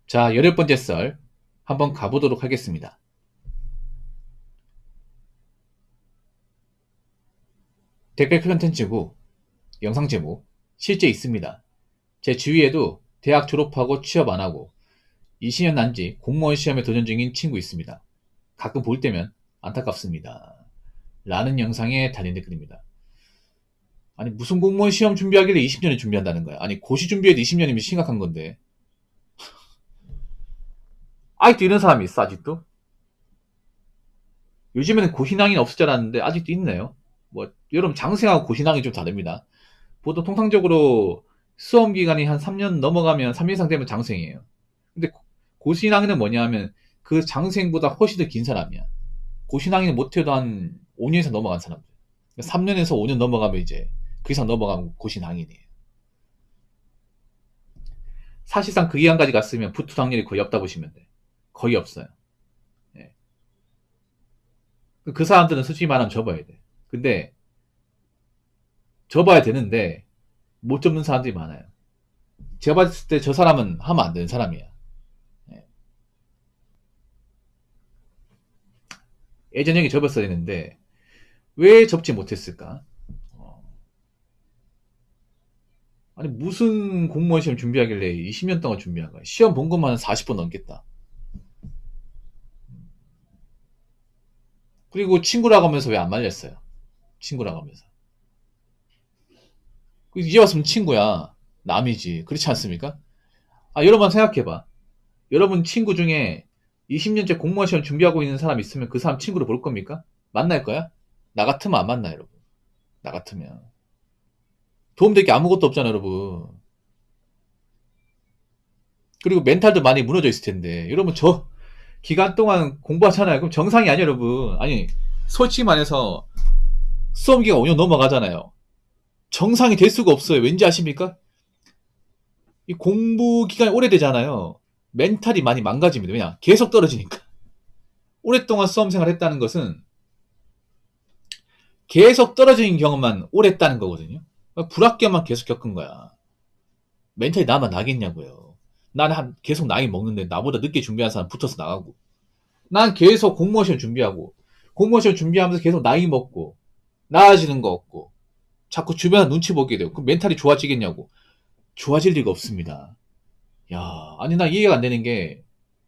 자, 8번째 썰 한번 가보도록 하겠습니다. 댓글 컨텐츠고 영상 제목 실제 있습니다. 제 주위에도 대학 졸업하고 취업 안하고 20년 난지 공무원 시험에 도전 중인 친구 있습니다. 가끔 볼 때면 안타깝습니다. 라는 영상에 달린 댓글입니다. 아니 무슨 공무원 시험 준비하길래 20년을 준비한다는 거야. 아니 고시 준비해도 20년이면 심각한 건데 아직도 이런 사람이 있어. 아직도 요즘에는 고시낭이 없을 줄 알았는데 아직도 있네요. 뭐 여러분 장생하고 고시낭이 좀 다릅니다. 보통 통상적으로 수험 기간이 한 3년 넘어가면 3년 이상 되면 장생이에요. 근데 고시낭이는 뭐냐 하면 그 장생보다 훨씬 더 긴 사람이야. 고시낭이는 못해도 한 5년 이상 넘어간 사람들. 3년에서 5년 넘어가면 이제 그 이상 넘어가면 고시낭이네요. 사실상 그 기간까지 갔으면 붙을 확률이 거의 없다 보시면 돼. 거의 없어요. 예. 그 사람들은 솔직히 말하면 접어야 돼. 근데 접어야 되는데 못 접는 사람들이 많아요. 제가 봤을 때 저 사람은 하면 안 되는 사람이야. 예. 예전에 접었어야 했는데 왜 접지 못했을까? 어, 아니 무슨 공무원 시험 준비하길래 20년 동안 준비한 거야. 시험 본 것만 은 40번 넘겠다. 그리고 친구라고 하면서 왜 안 말렸어요? 친구라고 하면서. 이제 왔으면 친구야. 남이지. 그렇지 않습니까? 아, 여러분 생각해봐. 여러분 친구 중에 20년째 공무원 시험 준비하고 있는 사람 있으면 그 사람 친구로 볼 겁니까? 만날 거야? 나 같으면 안 만나, 여러분. 나 같으면. 도움될 게 아무것도 없잖아, 여러분. 그리고 멘탈도 많이 무너져 있을 텐데. 여러분, 저 기간 동안 공부하잖아요. 그럼 정상이 아니야, 여러분. 아니, 솔직히 말해서 수험기가 5년 넘어가잖아요. 정상이 될 수가 없어요. 왠지 아십니까? 이 공부 기간이 오래되잖아요. 멘탈이 많이 망가집니다. 왜냐? 계속 떨어지니까. 오랫동안 수험 생활 했다는 것은 계속 떨어지는 경험만 오래 했다는 거거든요. 불합격만 계속 겪은 거야. 멘탈이 나만 나겠냐고요. 나는 계속 나이 먹는데 나보다 늦게 준비한 사람 붙어서 나가고. 난 계속 공무원 시험 준비하고. 공무원 시험 준비하면서 계속 나이 먹고. 나아지는 거 없고. 자꾸 주변에 눈치 보게 되고. 그럼 멘탈이 좋아지겠냐고. 좋아질 리가 없습니다. 야, 아니 나 이해가 안 되는 게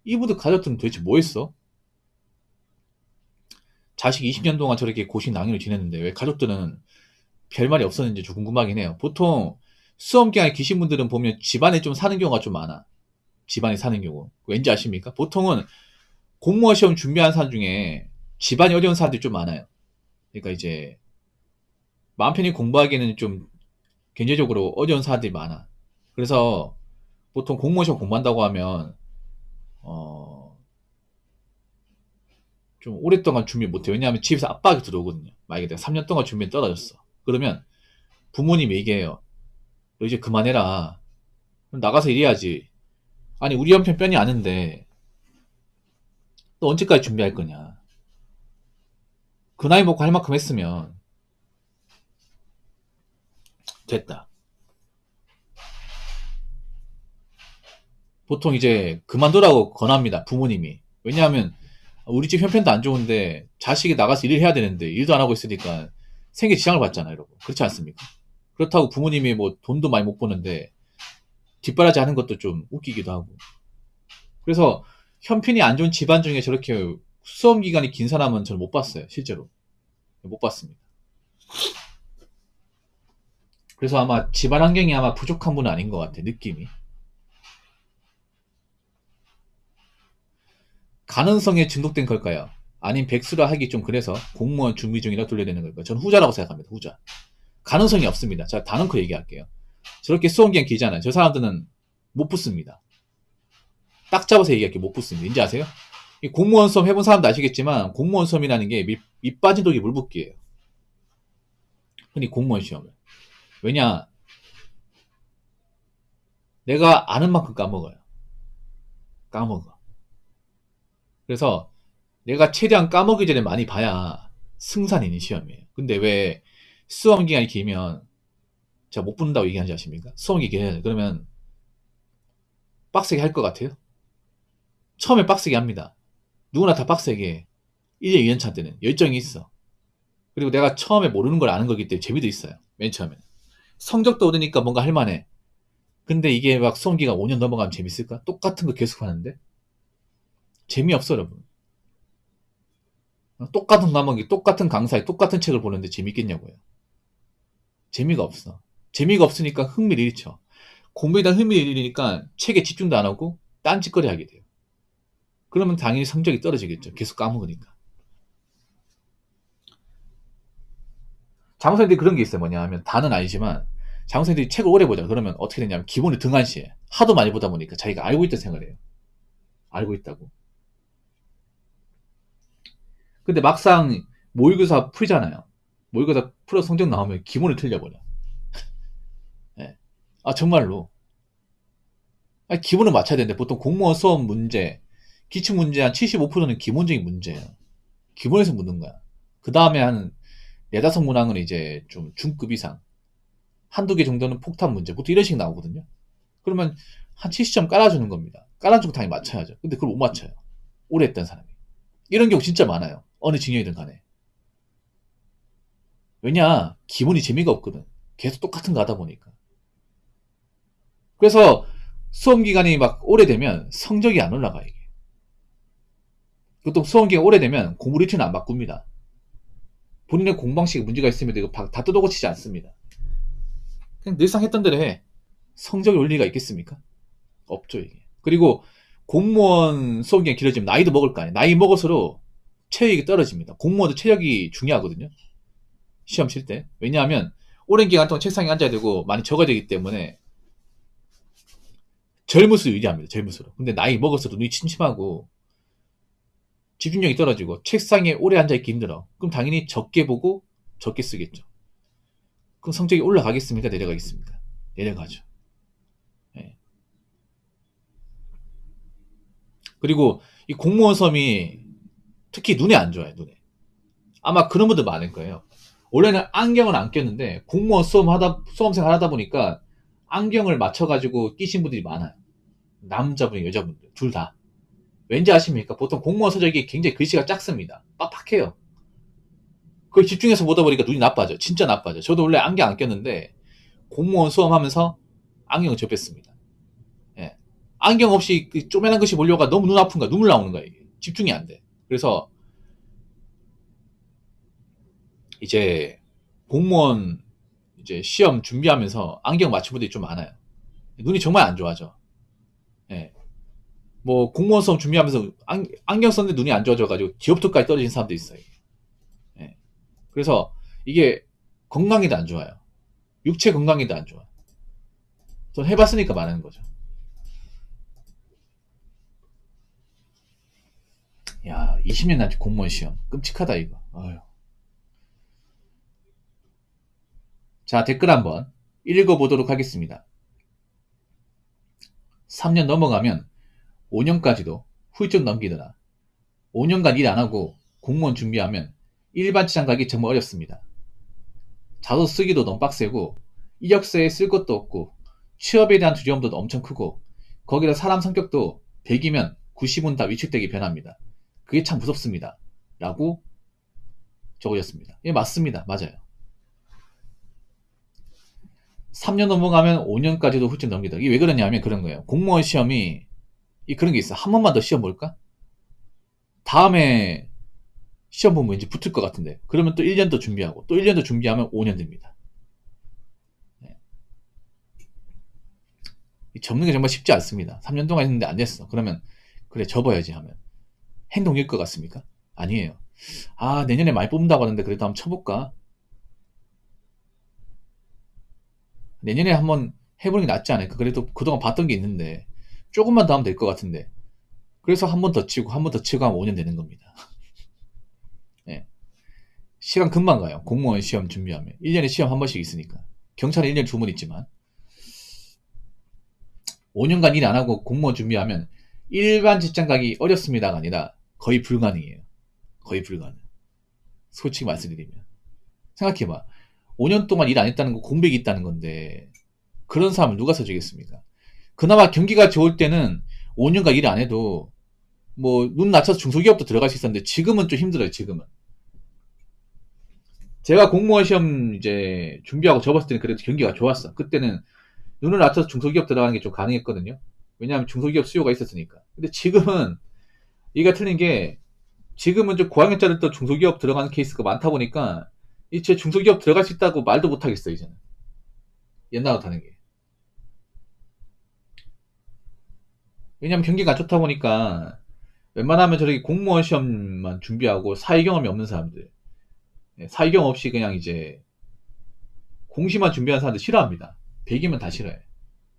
이분들 가족들은 도대체 뭐 했어? 자식 20년 동안 저렇게 고시낭이로 지냈는데 왜 가족들은 별말이 없었는지 좀 궁금하긴 해요. 보통 수험기간에 계신 분들은 보면 집안에 좀 사는 경우가 좀 많아. 집안에 사는 경우. 왠지 아십니까? 보통은 공무원 시험 준비하는 사람 중에 집안이 어려운 사람들이 좀 많아요. 그러니까 이제 마음 편히 공부하기에는 좀 경제적으로 어려운 사람들이 많아. 그래서 보통 공무원 시험 공부한다고 하면 어, 좀 오랫동안 준비 못해. 왜냐하면 집에서 압박이 들어오거든요. 만약에 내가 3년 동안 준비에 떨어졌어. 그러면 부모님이 얘기해요. 너 이제 그만해라. 그럼 나가서 일해야지. 아니 우리 형편 뻔히 아는데 또 언제까지 준비할 거냐. 그 나이 먹고 할 만큼 했으면 됐다. 보통 이제 그만두라고 권합니다. 부모님이. 왜냐하면 우리 집 형편도 안 좋은데 자식이 나가서 일을 해야 되는데 일도 안 하고 있으니까 생계 지장을 받잖아요, 여러분. 그렇지 않습니까? 그렇다고 부모님이 뭐 돈도 많이 못 버는데 뒷바라지 하는 것도 좀 웃기기도 하고. 그래서 형편이 안 좋은 집안 중에 저렇게 수험 기간이 긴 사람은 저는 못 봤어요, 실제로. 못 봤습니다. 그래서 아마 집안 환경이 아마 부족한 분은 아닌 것 같아, 느낌이. 가능성에 중독된 걸까요? 아님 백수라 하기 좀 그래서 공무원 준비 중이라 돌려내는 걸까요? 저는 후자라고 생각합니다, 후자. 가능성이 없습니다. 자, 다 놓고 얘기할게요. 저렇게 수험 기간 길잖아요. 저 사람들은 못 붙습니다. 딱 잡아서 얘기할게요. 못 붙습니다. 인지 아세요? 이 공무원 수험 해본 사람도 아시겠지만 공무원 수험이라는 게 밑 빠진 독이 물 붓기예요. 흔히 공무원 시험을. 왜냐? 내가 아는 만큼 까먹어요. 까먹어. 그래서 내가 최대한 까먹기 전에 많이 봐야 승산이 있는 시험이에요. 근데 왜 수험 기간이 길면 제가 못 붙는다고 얘기하는지 아십니까? 수험 기간이 길면 그러면 빡세게 할 것 같아요? 처음에 빡세게 합니다. 누구나 다 빡세게 해. 1년, 2년차 때는 열정이 있어. 그리고 내가 처음에 모르는 걸 아는 거기 때문에 재미도 있어요. 맨 처음에는. 성적도 얻으니까 뭔가 할만해. 근데 이게 막 수험기간 5년 넘어가면 재밌을까? 똑같은 거 계속 하는데? 재미없어, 여러분. 똑같은 과목이, 똑같은 강사에 똑같은 책을 보는데 재밌겠냐고요. 재미가 없어. 재미가 없으니까 흥미를 잃죠. 공부에 대한 흥미를 잃으니까 책에 집중도 안 하고 딴짓거리 하게 돼요. 그러면 당연히 성적이 떨어지겠죠. 계속 까먹으니까. 장선생들이 그런 게 있어요. 뭐냐 하면 다는 아니지만 장선생들이 책을 오래 보자. 그러면 어떻게 되냐면 기본을 등한시해. 하도 많이 보다 보니까 자기가 알고 있다 생각을 해요. 알고 있다고. 근데 막상 모의고사 풀잖아요. 모의고사 풀어 성적 나오면 기본을 틀려버려. 네. 아 정말로. 아니, 기본을 맞춰야 되는데 보통 공무원 수업 문제 기출문제 한 75%는 기본적인 문제예요. 기본에서 묻는 거야. 그 다음에 한 네다섯 문항은 이제 좀 중급 이상. 한두 개 정도는 폭탄 문제. 보통 이런 식 나오거든요. 그러면 한 70점 깔아주는 겁니다. 깔아주고 당연히 맞춰야죠. 근데 그걸 못 맞춰요. 오래 했던 사람이. 이런 경우 진짜 많아요. 어느 직렬이든 간에. 왜냐? 기본이 재미가 없거든. 계속 똑같은 거 하다 보니까. 그래서 수험 기간이 막 오래되면 성적이 안 올라가, 이게. 보통 수험 기간 오래되면 공부 루틴을 안 바꿉니다. 본인의 공방식에 문제가 있으면 이거 다 뜯어고치지 않습니다. 그냥 늘상 했던 대로 해. 성적이 올 리가 있겠습니까? 없죠, 이게. 그리고 공무원 수험 기간 길어지면 나이도 먹을 거 아니에요. 나이 먹을수록 체력이 떨어집니다. 공무원도 체력이 중요하거든요. 시험 칠 때. 왜냐하면 오랜 기간 동안 책상에 앉아야 되고 많이 적어야 되기 때문에 젊을수록 유리합니다. 젊을수록. 근데 나이 먹을수록 눈이 침침하고 집중력이 떨어지고 책상에 오래 앉아있기 힘들어. 그럼 당연히 적게 보고 적게 쓰겠죠. 그럼 성적이 올라가겠습니까? 내려가겠습니까? 내려가죠. 예. 그리고 이 공무원 시험이 특히 눈에 안 좋아요. 눈에. 아마 그런 분들 많을 거예요. 원래는 안경을 안 꼈는데 공무원 수험생 하다 보니까 안경을 맞춰가지고 끼신 분들이 많아요. 남자분, 여자분들 둘 다. 왠지 아십니까? 보통 공무원 서적이 굉장히 글씨가 작습니다. 빡빡해요. 그걸 집중해서 보다 보니까 눈이 나빠져. 진짜 나빠져. 저도 원래 안경 안 꼈는데 공무원 수험하면서 안경을 접했습니다. 예. 안경 없이 그 쪼매난 글씨 보려가 너무 눈 아픈 거야. 눈물 나오는 거야. 이게. 집중이 안 돼. 그래서 이제 공무원 이제 시험 준비하면서 안경 맞춘 분들이 좀 많아요. 눈이 정말 안 좋아져. 예. 뭐 공무원 시험 준비하면서 안경 썼는데 눈이 안 좋아져가지고 기업도까지 떨어진 사람도 있어요. 예. 그래서 이게 건강에도 안 좋아요. 육체 건강에도 안 좋아. 전 해봤으니까 말하는 거죠. 야, 20년 남짓 공무원 시험 끔찍하다 이거. 어휴. 자, 댓글 한번 읽어보도록 하겠습니다. 3년 넘어가면 5년까지도 훌쩍 넘기더라. 5년간 일 안하고 공무원 준비하면 일반 직장 가기 정말 어렵습니다. 자소 쓰기도 너무 빡세고 이력서에 쓸 것도 없고 취업에 대한 두려움도 엄청 크고 거기다 사람 성격도 100이면 90은 다 위축되게 변합니다. 그게 참 무섭습니다. 라고 적으셨습니다. 예, 맞습니다. 맞아요. 3년 넘어가면 5년까지도 훌쩍 넘기다. 이게 왜 그러냐면 그런 거예요. 공무원 시험이 그런 게 있어. 한 번만 더 시험 볼까? 다음에 시험 보면 왠지 붙을 것 같은데. 그러면 또 1년 더 준비하고 또 1년 더 준비하면 5년 됩니다. 네. 접는 게 정말 쉽지 않습니다. 3년 동안 했는데 안 됐어. 그러면 그래 접어야지 하면 행동일 것 같습니까? 아니에요. 아, 내년에 많이 뽑는다고 하는데 그래도 한번 쳐볼까? 내년에 한번 해보는 게 낫지 않을까? 그래도 그동안 봤던 게 있는데 조금만 더 하면 될 것 같은데. 그래서 한 번 더 치고 한 번 더 치고 하면 5년 되는 겁니다. 네. 시간 금방 가요. 공무원 시험 준비하면. 1년에 시험 한 번씩 있으니까. 경찰은 1년에 2번 있지만 5년간 일 안 하고 공무원 준비하면 일반 직장 가기 어렵습니다가 아니라 거의 불가능해요. 거의 불가능. 솔직히 말씀드리면. 생각해봐. 5년 동안 일 안 했다는 거 공백이 있다는 건데 그런 사람을 누가 써주겠습니까? 그나마 경기가 좋을 때는 5년간 일 안 해도 뭐 눈 낮춰서 중소기업도 들어갈 수 있었는데 지금은 좀 힘들어요. 지금은 제가 공무원 시험 이제 준비하고 접었을 때는 그래도 경기가 좋았어. 그때는 눈을 낮춰서 중소기업 들어가는 게 좀 가능했거든요. 왜냐하면 중소기업 수요가 있었으니까. 근데 지금은 이가 틀린 게 지금은 좀 고학년짜리도 중소기업 들어가는 케이스가 많다 보니까 이제 중소기업 들어갈 수 있다고 말도 못 하겠어 이제는. 옛날로 다는 게. 왜냐면 경기가 안 좋다 보니까 웬만하면 저렇게 공무원 시험만 준비하고 사회 경험이 없는 사람들, 사회 경험 없이 그냥 이제 공시만 준비하는 사람들 싫어합니다. 100이면 다 싫어해.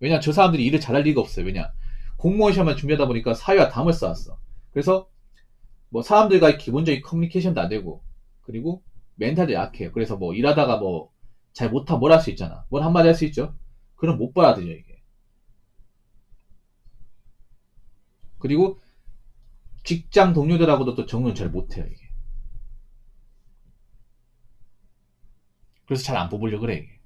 왜냐 저 사람들이 일을 잘할 리가 없어요. 왜냐 공무원 시험만 준비하다 보니까 사회와 담을 쌓았어. 그래서 뭐 사람들과의 기본적인 커뮤니케이션도 안 되고, 그리고 멘탈도 약해요. 그래서 뭐 일하다가 뭐 잘 못하면 뭘 할 수 있잖아. 뭘 한마디 할 수 있죠. 그럼 못 받아들여 이게. 그리고 직장 동료들하고도 또 적응을 잘 못해요 이게. 그래서 잘 안 뽑으려고 그래 이게.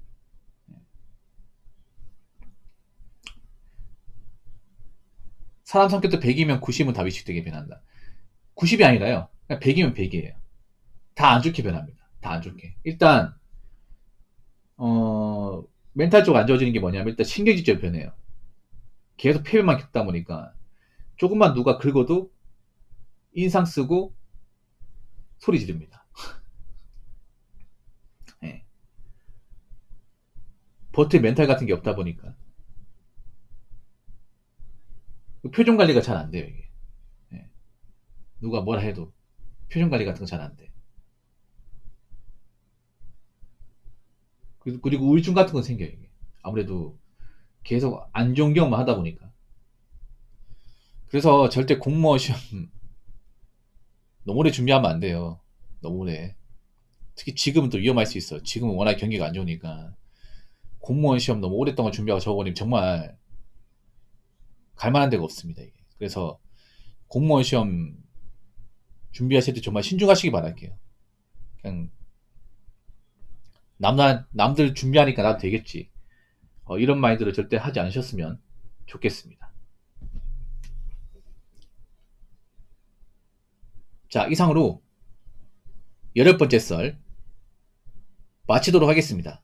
사람 성격도 100이면 90은 다 위축되게 변한다. 90이 아니라요. 그냥 100이면 100이에요. 다 안 좋게 변합니다. 다 안 좋게. 일단 멘탈 쪽 안 좋아지는 게 뭐냐면 일단 신경질적으로 변해요. 계속 폐변만 겪다 보니까 조금만 누가 긁어도 인상 쓰고 소리 지릅니다. 예. 버틸 멘탈 같은 게 없다 보니까 표정 관리가 잘 안 돼요 이게. 예. 누가 뭐라 해도 표정 관리 같은 거 잘 안 돼. 그리고 우울증 같은 건 생겨요 이게. 아무래도 계속 안 좋은 경험만 하다 보니까. 그래서 절대 공무원 시험 너무 오래 준비하면 안 돼요. 너무 오래. 특히 지금은 또 위험할 수 있어. 지금은 워낙 경기가 안 좋으니까. 공무원 시험 너무 오랫동안 준비하고 적어버리면 정말 갈 만한 데가 없습니다. 이게. 그래서 공무원 시험 준비하실 때 정말 신중하시기 바랄게요. 그냥 남들 준비하니까 나도 되겠지. 이런 마인드를 절대 하지 않으셨으면 좋겠습니다. 자, 이상으로 18번째 썰 마치도록 하겠습니다.